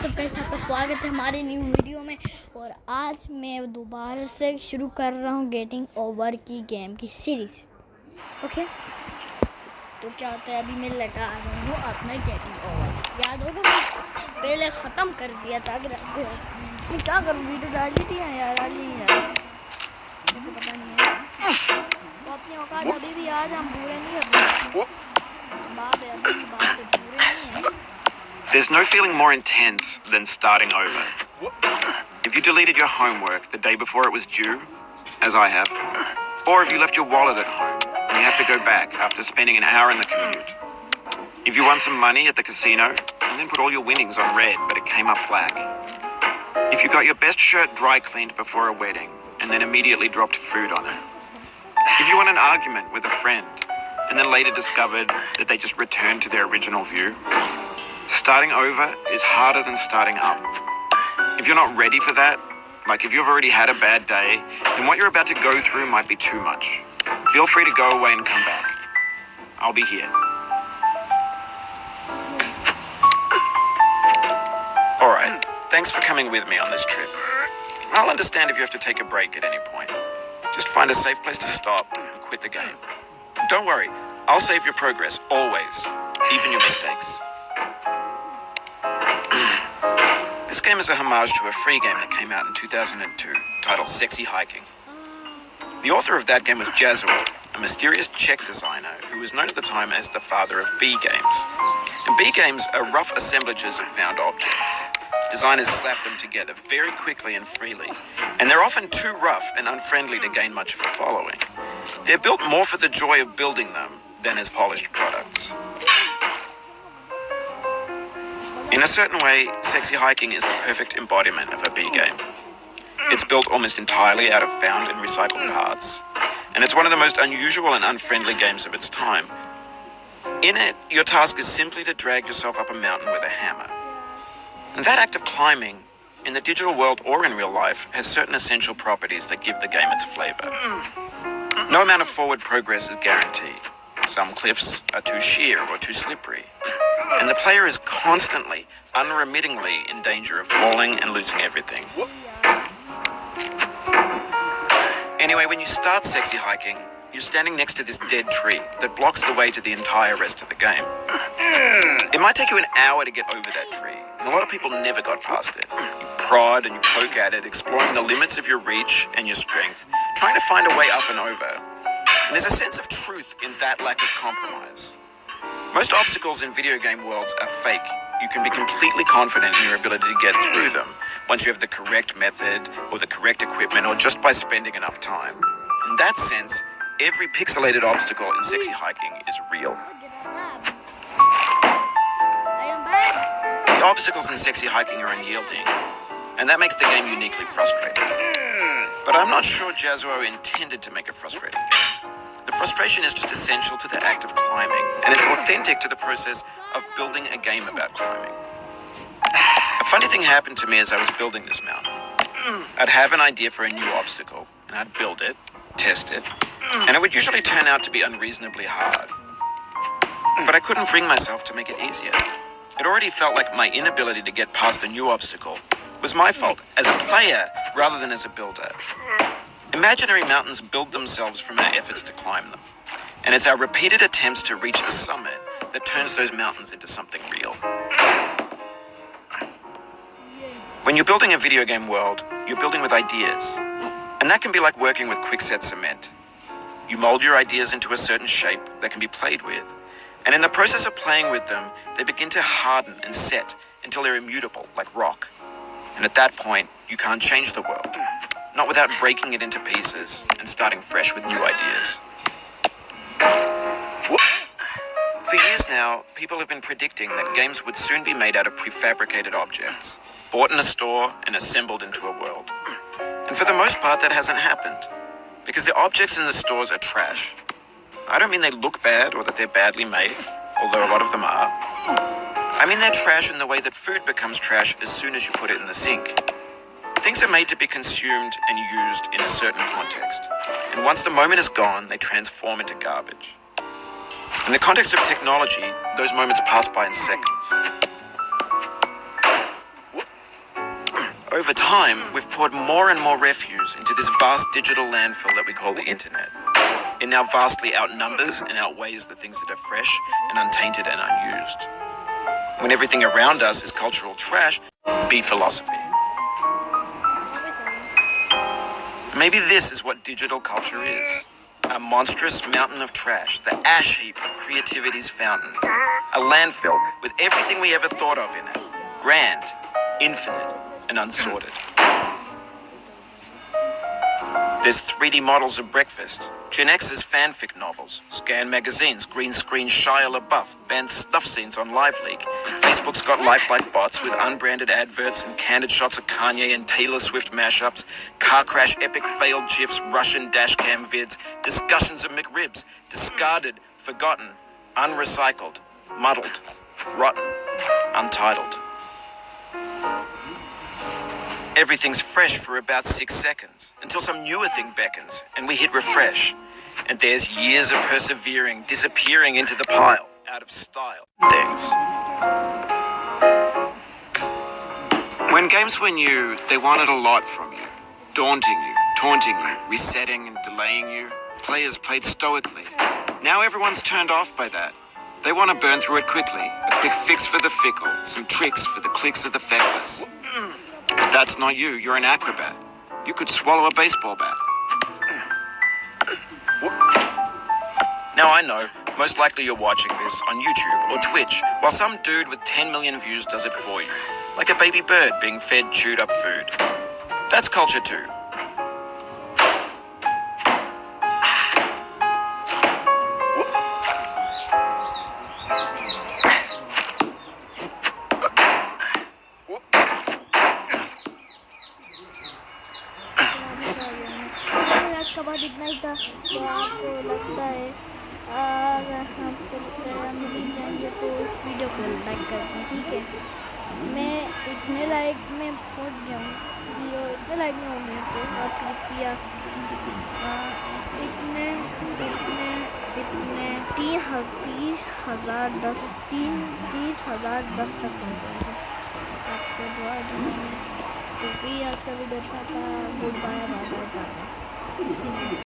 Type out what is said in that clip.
सब कैसे आपका स्वागत है हमारे न्यू वीडियो में। और आज मैं दोबारा से शुरू कर रहा हूँ गेटिंग ओवर की गेम की सीरीज़। ओके, तो क्या होता है, अभी मैं लगा रहा हूँ अपना गेटिंग ओवर। याद होगा मैं पहले ख़त्म कर दिया था। अगर मैं क्या करूँ, वीडियो डाली थी यार, डाली यार, मुझे तो पता नहीं है। तो अपनी औकात अभी भी आज हम पूरे नहीं कर रहे। बात है अभी बात है पूरे नहीं है। There's no feeling more intense than starting over. If you deleted your homework the day before it was due, as I have, or if you left your wallet at home and you have to go back after spending an hour in the commute. If you won some money at the casino and then put all your winnings on red but it came up black. If you got your best shirt dry cleaned before a wedding and then immediately dropped food on it. If you won an argument with a friend and then later discovered that they just returned to their original view. Starting over is harder than starting up. If you're not ready for that, like if you've already had a bad day, then what you're about to go through might be too much. Feel free to go away and come back. I'll be here. Alright, thanks for coming with me on this trip. I'll understand if you have to take a break at any point. Just find a safe place to stop and quit the game. Don't worry, I'll save your progress, always, even your mistakes. This game is a homage to a free game that came out in 2002, titled Sexy Hiking. The author of that game was Jazzuo, a mysterious Czech designer who was known at the time as the father of B games. And B games are rough assemblages of found objects. Designers slap them together very quickly and freely, and they're often too rough and unfriendly to gain much of a following. They're built more for the joy of building them than as polished products. In a certain way, Sexy Hiking is the perfect embodiment of a B game. It's built almost entirely out of found and recycled parts, and it's one of the most unusual and unfriendly games of its time. In it, your task is simply to drag yourself up a mountain with a hammer. And that act of climbing, in the digital world or in real life, has certain essential properties that give the game its flavor. No amount of forward progress is guaranteed. Some cliffs are too sheer or too slippery. And the player is constantly, unremittingly in danger of falling and losing everything. Anyway, when you start Sexy Hiking, you're standing next to this dead tree that blocks the way to the entire rest of the game. It might take you an hour to get over that tree, and a lot of people never got past it. You prod and you poke at it, exploring the limits of your reach and your strength, trying to find a way up and over. And there's a sense of truth in that lack of compromise. Most obstacles in video game worlds are fake. You can be completely confident in your ability to get through them once you have the correct method or the correct equipment or just by spending enough time. In that sense, every pixelated obstacle in Sexy Hiking is real. The obstacles in Sexy Hiking are unyielding, and that makes the game uniquely frustrating. But I'm not sure Jazzuo intended to make a frustrating game. The frustration is just essential to the act of climbing, and it's authentic to the process of building a game about climbing. A funny thing happened to me as I was building this mountain. I'd have an idea for a new obstacle, and I'd build it, test it, and it would usually turn out to be unreasonably hard. But I couldn't bring myself to make it easier. It already felt like my inability to get past the new obstacle was my fault as a player rather than as a builder. Imaginary mountains build themselves from our efforts to climb them, and it's our repeated attempts to reach the summit that turns those mountains into something real. When you're building a video game world, you're building with ideas, and that can be like working with quickset cement. You mold your ideas into a certain shape that can be played with, and in the process of playing with them, they begin to harden and set until they're immutable, like rock. And at that point, you can't change the world. Not without breaking it into pieces and starting fresh with new ideas. For years now, people have been predicting that games would soon be made out of prefabricated objects, bought in a store and assembled into a world. And for the most part, that hasn't happened, because the objects in the stores are trash. I don't mean they look bad or that they're badly made, although a lot of them are. I mean they're trash in the way that food becomes trash as soon as you put it in the sink. Things are made to be consumed and used in a certain context, and once the moment is gone, they transform into garbage. In the context of technology, those moments pass by in seconds. over time, we've poured more and more refuse into this vast digital landfill that we call the internet. It now vastly outnumbers and outweighs the things that are fresh and untainted and unused. When everything around us is cultural trash, be philosophy. Maybe this is what digital culture is. A monstrous mountain of trash, the ash heap of creativity's fountain. A landfill with everything we ever thought of in it. Grand, infinite, and unsorted. There's 3D models of breakfast, Gen X's fanfic novels, scan magazines, green screen Shia LaBeouf, banned snuff scenes on LiveLeak. Facebook's got lifelike bots with unbranded adverts and candid shots of Kanye and Taylor Swift mashups, car crash epic failed GIFs, Russian dashcam vids, discussions of McRibs, discarded, forgotten, unrecycled, muddled, rotten, untitled. Everything's fresh for about 6 seconds, until some newer thing beckons, and we hit refresh. And there's years of persevering, disappearing into the pile, out of style things. When games were new, they wanted a lot from you. Daunting you, taunting you, resetting and delaying you. Players played stoically. Now everyone's turned off by that. They want to burn through it quickly. A quick fix for the fickle, some tricks for the clicks of the feckless. But that's not you. You're an acrobat. You could swallow a baseball bat. Now I know, most likely you're watching this on YouTube or Twitch, while some dude with 10 million views does it for you. Like a baby bird being fed chewed up food. That's culture too. आज का बाद इतना ही था तो आपको लगता है अगर हम मिल जाएंगे तो इस वीडियो को लाइक कर दें, ठीक है। मैं इतने लाइक में पहुंच गया हूँ, वीडियो इतने लाइक में होंगे तो और कृपया इतने 30,010 तक पहुँचाएंगे आपको दुआ दूँगी। तो भी आज का वीडियो था, गुड बाय, बाय बाय।